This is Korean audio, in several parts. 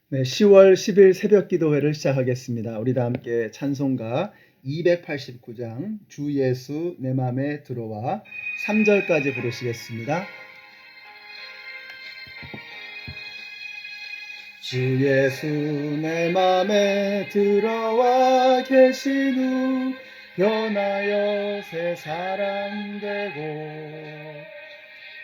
네, 10월 10일 새벽 기도회를 시작하겠습니다. 우리 다 함께 찬송가 289장 주 예수 내 맘에 들어와 3절까지 부르시겠습니다. 주 예수 내 맘에 들어와 계신 후 변하여 새 사람 되고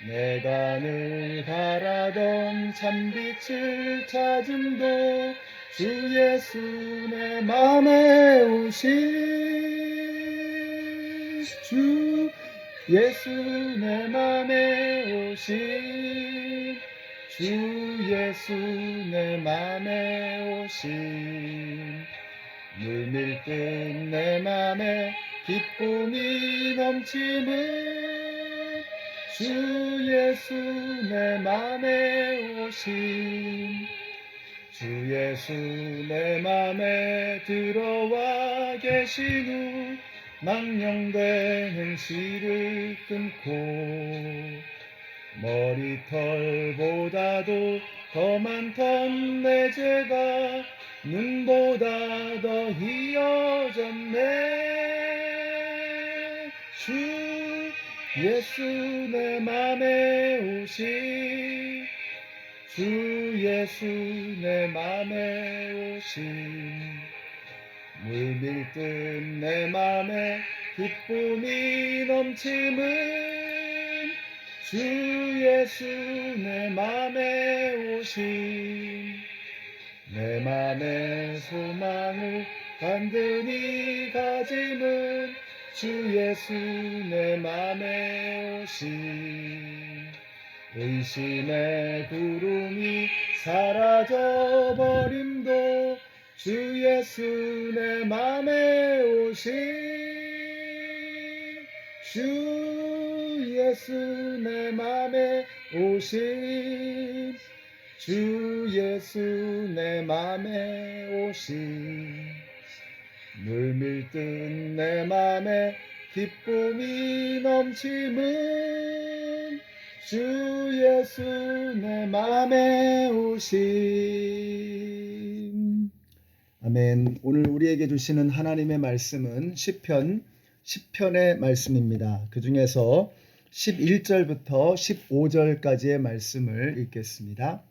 내가 늘 바라던 참빛을 찾음도 주 예수 내 맘에 오신 주 예수 내 맘에 오신 주 예수 내 맘에 오신 물밀듯 내 맘에 기쁨이 넘치는 주 예수 내 맘에 오신 주 예수 내 맘에 들어와 계신 후 망령되는 씨를 끊고 머리털보다도 더 많던 내 죄가 눈보다 더 희어졌네. 주 예수 내 맘에 오신 주 예수 내 맘에 오신 물밀듯 내 맘에 기쁨이 넘치는 주 예수 내 맘에 오신 내 맘의 소망을 간든히 가지는 주 예수 내 맘에 오신 의심의 구름이 사라져버림도 주 예수 내 맘에 오신 주 예수 내 맘에 오신 주 예수 내 맘에 오신 물밀듯 내 맘에 기쁨이 넘치는 주 예수 내 맘에 오신. 아멘. 오늘 우리에게 주시는 하나님의 말씀은 시편 10편의 말씀입니다. 그 중에서 11절부터 15절까지의 말씀을 읽겠습니다.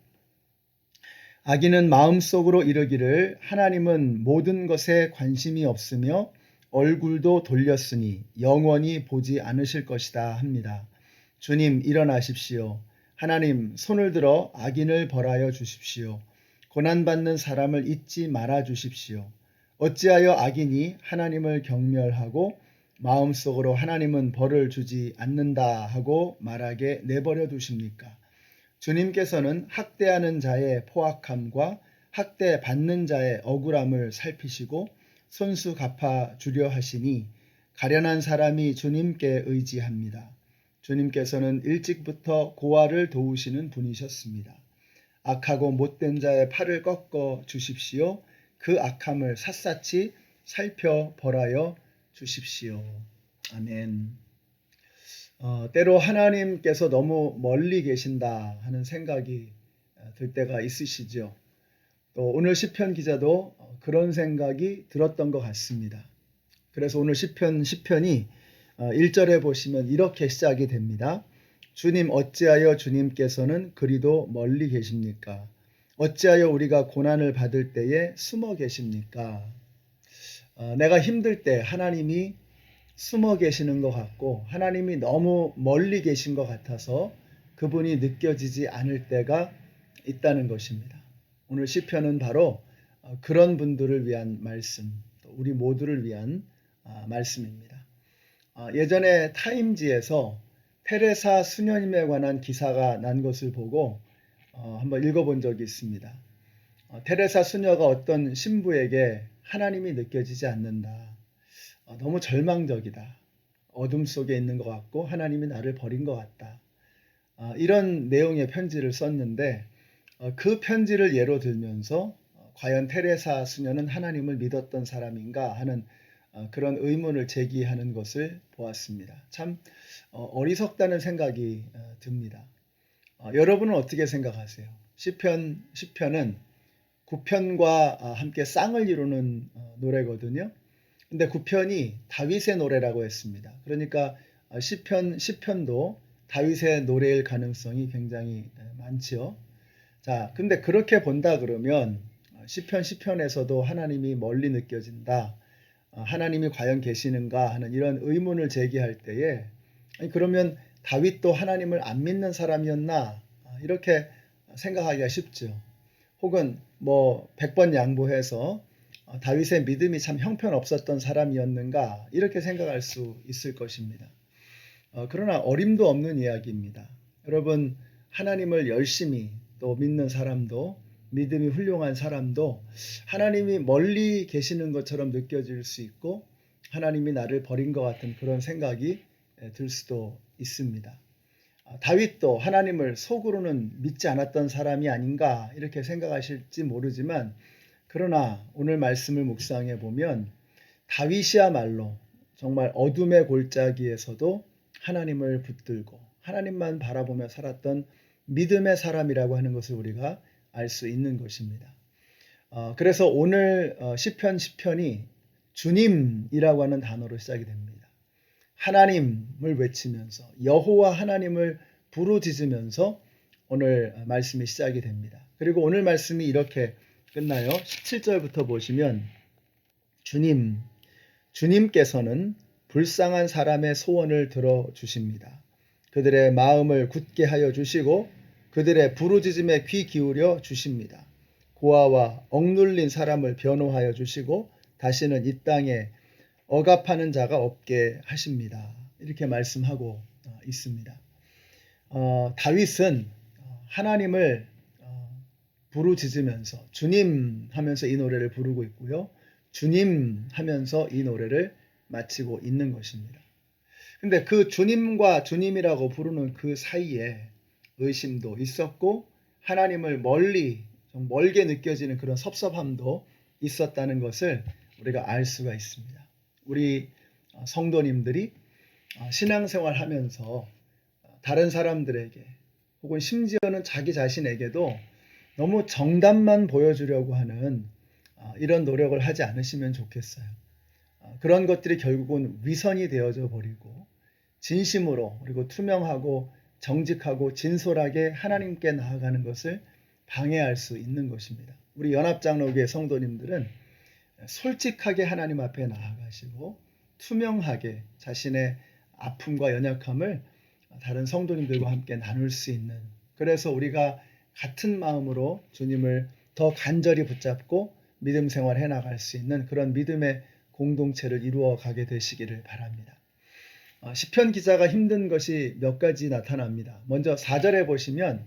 악인은 마음속으로 이르기를 하나님은 모든 것에 관심이 없으며 얼굴도 돌렸으니 영원히 보지 않으실 것이다 합니다. 주님 일어나십시오. 하나님 손을 들어 악인을 벌하여 주십시오. 고난받는 사람을 잊지 말아 주십시오. 어찌하여 악인이 하나님을 경멸하고 마음속으로 하나님은 벌을 주지 않는다 하고 말하게 내버려 두십니까? 주님께서는 학대하는 자의 포악함과 학대받는 자의 억울함을 살피시고 손수 갚아 주려 하시니 가련한 사람이 주님께 의지합니다. 주님께서는 일찍부터 고아를 도우시는 분이셨습니다. 악하고 못된 자의 팔을 꺾어 주십시오. 그 악함을 샅샅이 살펴 벌하여 주십시오. 아멘. 때로 하나님께서 너무 멀리 계신다 하는 생각이 들 때가 있으시죠. 또 오늘 시편 기자도 그런 생각이 들었던 것 같습니다. 그래서 오늘 시편이 1절에 보시면 이렇게 시작이 됩니다. 주님 어찌하여 주님께서는 그리도 멀리 계십니까? 어찌하여 우리가 고난을 받을 때에 숨어 계십니까? 내가 힘들 때 하나님이 숨어 계시는 것 같고 하나님이 너무 멀리 계신 것 같아서 그분이 느껴지지 않을 때가 있다는 것입니다. 오늘 시편은 바로 그런 분들을 위한 말씀, 우리 모두를 위한 말씀입니다. 예전에 타임지에서 테레사 수녀님에 관한 기사가 난 것을 보고 한번 읽어본 적이 있습니다. 테레사 수녀가 어떤 신부에게 하나님이 느껴지지 않는다. 너무 절망적이다. 어둠 속에 있는 것 같고 하나님이 나를 버린 것 같다. 이런 내용의 편지를 썼는데 그 편지를 예로 들면서 과연 테레사 수녀는 하나님을 믿었던 사람인가 하는 그런 의문을 제기하는 것을 보았습니다. 참 어리석다는 생각이 듭니다. 여러분은 어떻게 생각하세요? 시편은 구편과 함께 쌍을 이루는 노래거든요. 근데 구편이 다윗의 노래라고 했습니다. 그러니까 시편도 다윗의 노래일 가능성이 굉장히 많지요. 자, 근데 그렇게 본다 그러면 시편에서도 하나님이 멀리 느껴진다. 하나님이 과연 계시는가 하는 이런 의문을 제기할 때에 아니, 그러면 다윗도 하나님을 안 믿는 사람이었나? 이렇게 생각하기가 쉽죠. 혹은 뭐 100번 양보해서 다윗의 믿음이 참 형편없었던 사람이었는가? 이렇게 생각할 수 있을 것입니다. 그러나 어림도 없는 이야기입니다. 여러분, 하나님을 열심히 또 믿는 사람도, 믿음이 훌륭한 사람도 하나님이 멀리 계시는 것처럼 느껴질 수 있고 하나님이 나를 버린 것 같은 그런 생각이 들 수도 있습니다. 다윗도 하나님을 속으로는 믿지 않았던 사람이 아닌가 이렇게 생각하실지 모르지만, 그러나 오늘 말씀을 묵상해 보면 다윗이야말로 정말 어둠의 골짜기에서도 하나님을 붙들고 하나님만 바라보며 살았던 믿음의 사람이라고 하는 것을 우리가 알 수 있는 것입니다. 그래서 오늘 시편이 주님이라고 하는 단어로 시작이 됩니다. 하나님을 외치면서 여호와 하나님을 부르짖으면서 오늘 말씀이 시작이 됩니다. 그리고 오늘 말씀이 이렇게 끝나요. 17절부터 보시면 주님께서는 불쌍한 사람의 소원을 들어주십니다. 그들의 마음을 굳게 하여 주시고 그들의 부르짖음에 귀 기울여 주십니다. 고아와 억눌린 사람을 변호하여 주시고 다시는 이 땅에 억압하는 자가 없게 하십니다. 이렇게 말씀하고 있습니다. 다윗은 하나님을 부르짖으면서 주님 하면서 이 노래를 부르고 있고요. 주님 하면서 이 노래를 마치고 있는 것입니다. 근데 그 주님과 주님이라고 부르는 그 사이에 의심도 있었고 하나님을 멀게 느껴지는 그런 섭섭함도 있었다는 것을 우리가 알 수가 있습니다. 우리 성도님들이 신앙생활 하면서 다른 사람들에게 혹은 심지어는 자기 자신에게도 너무 정답만 보여주려고 하는 이런 노력을 하지 않으시면 좋겠어요. 그런 것들이 결국은 위선이 되어져 버리고 진심으로 그리고 투명하고 정직하고 진솔하게 하나님께 나아가는 것을 방해할 수 있는 것입니다. 우리 연합장로교회 성도님들은 솔직하게 하나님 앞에 나아가시고 투명하게 자신의 아픔과 연약함을 다른 성도님들과 함께 나눌 수 있는, 그래서 우리가 같은 마음으로 주님을 더 간절히 붙잡고 믿음 생활해 나갈 수 있는 그런 믿음의 공동체를 이루어 가게 되시기를 바랍니다. 시편 기자가 힘든 것이 몇 가지 나타납니다. 먼저 4절에 보시면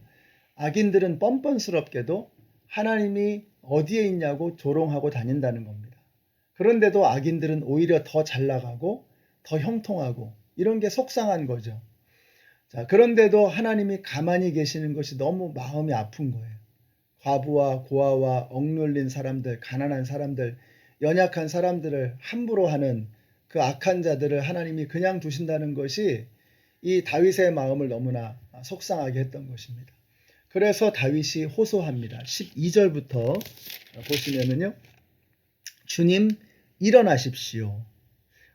악인들은 뻔뻔스럽게도 하나님이 어디에 있냐고 조롱하고 다닌다는 겁니다. 그런데도 악인들은 오히려 더 잘 나가고 더 형통하고 이런 게 속상한 거죠. 자, 그런데도 하나님이 가만히 계시는 것이 너무 마음이 아픈 거예요. 과부와 고아와 억눌린 사람들, 가난한 사람들, 연약한 사람들을 함부로 하는 그 악한 자들을 하나님이 그냥 두신다는 것이 이 다윗의 마음을 너무나 속상하게 했던 것입니다. 그래서 다윗이 호소합니다. 12절부터 보시면은요. 주님 일어나십시오.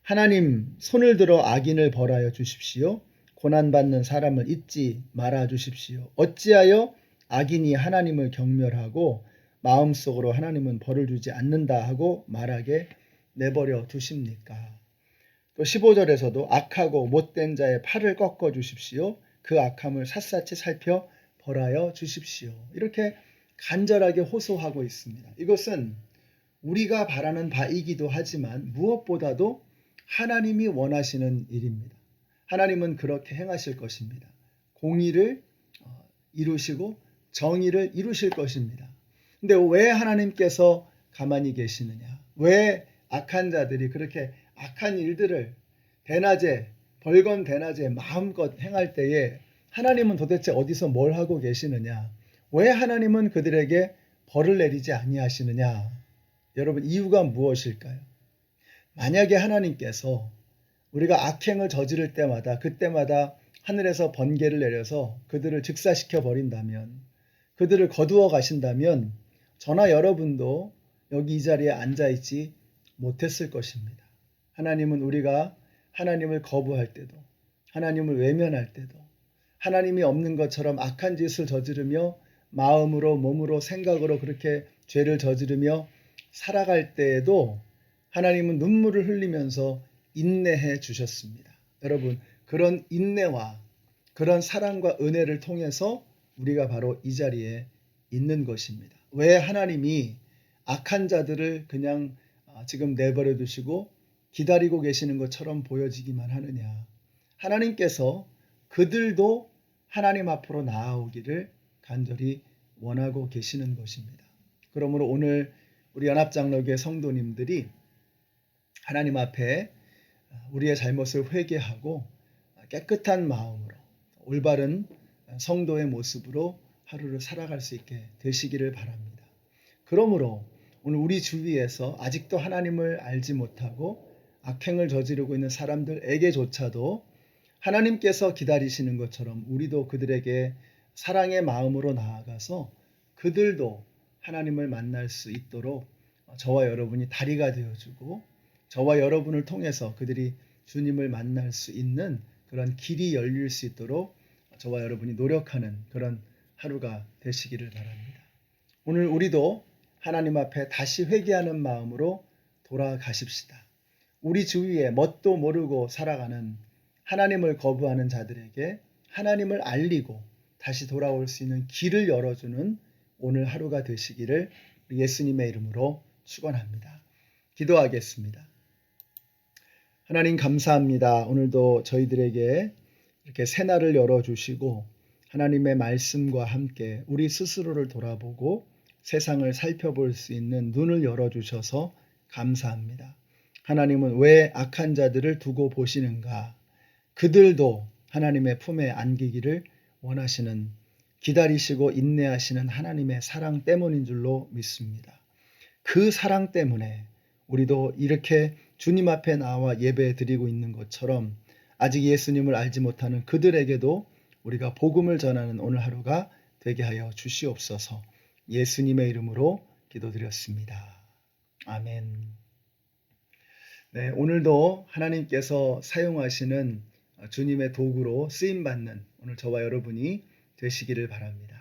하나님 손을 들어 악인을 벌하여 주십시오. 고난받는 사람을 잊지 말아 주십시오. 어찌하여 악인이 하나님을 경멸하고 마음속으로 하나님은 벌을 주지 않는다 하고 말하게 내버려 두십니까? 또 15절에서도 악하고 못된 자의 팔을 꺾어 주십시오. 그 악함을 샅샅이 살펴 벌하여 주십시오. 이렇게 간절하게 호소하고 있습니다. 이것은 우리가 바라는 바이기도 하지만 무엇보다도 하나님이 원하시는 일입니다. 하나님은 그렇게 행하실 것입니다. 공의를 이루시고 정의를 이루실 것입니다. 근데 왜 하나님께서 가만히 계시느냐? 왜 악한 자들이 그렇게 악한 일들을 벌건 대낮에 마음껏 행할 때에 하나님은 도대체 어디서 뭘 하고 계시느냐? 왜 하나님은 그들에게 벌을 내리지 아니하시느냐? 여러분, 이유가 무엇일까요? 만약에 하나님께서 우리가 악행을 저지를 때마다 그때마다 하늘에서 번개를 내려서 그들을 즉사시켜 버린다면, 그들을 거두어 가신다면 저나 여러분도 여기 이 자리에 앉아있지 못했을 것입니다. 하나님은 우리가 하나님을 거부할 때도, 하나님을 외면할 때도, 하나님이 없는 것처럼 악한 짓을 저지르며 마음으로, 몸으로, 생각으로 그렇게 죄를 저지르며 살아갈 때에도 하나님은 눈물을 흘리면서 인내해 주셨습니다. 여러분, 그런 인내와 그런 사랑과 은혜를 통해서 우리가 바로 이 자리에 있는 것입니다. 왜 하나님이 악한 자들을 그냥 지금 내버려 두시고 기다리고 계시는 것처럼 보여지기만 하느냐? 하나님께서 그들도 하나님 앞으로 나아오기를 간절히 원하고 계시는 것입니다. 그러므로 오늘 우리 연합장로교회 성도님들이 하나님 앞에 우리의 잘못을 회개하고 깨끗한 마음으로 올바른 성도의 모습으로 하루를 살아갈 수 있게 되시기를 바랍니다. 그러므로 오늘 우리 주위에서 아직도 하나님을 알지 못하고 악행을 저지르고 있는 사람들에게조차도 하나님께서 기다리시는 것처럼 우리도 그들에게 사랑의 마음으로 나아가서 그들도 하나님을 만날 수 있도록 저와 여러분이 다리가 되어주고 저와 여러분을 통해서 그들이 주님을 만날 수 있는 그런 길이 열릴 수 있도록 저와 여러분이 노력하는 그런 하루가 되시기를 바랍니다. 오늘 우리도 하나님 앞에 다시 회개하는 마음으로 돌아가십시다. 우리 주위에 뭣도 모르고 살아가는 하나님을 거부하는 자들에게 하나님을 알리고 다시 돌아올 수 있는 길을 열어주는 오늘 하루가 되시기를 예수님의 이름으로 축원합니다. 기도하겠습니다. 하나님 감사합니다. 오늘도 저희들에게 이렇게 새날을 열어주시고 하나님의 말씀과 함께 우리 스스로를 돌아보고 세상을 살펴볼 수 있는 눈을 열어주셔서 감사합니다. 하나님은 왜 악한 자들을 두고 보시는가? 그들도 하나님의 품에 안기기를 원하시는 기다리시고 인내하시는 하나님의 사랑 때문인 줄로 믿습니다. 그 사랑 때문에 우리도 이렇게 주님 앞에 나와 예배 드리고 있는 것처럼 아직 예수님을 알지 못하는 그들에게도 우리가 복음을 전하는 오늘 하루가 되게 하여 주시옵소서. 예수님의 이름으로 기도드렸습니다. 아멘. 네, 오늘도 하나님께서 사용하시는 주님의 도구로 쓰임받는 오늘 저와 여러분이 되시기를 바랍니다.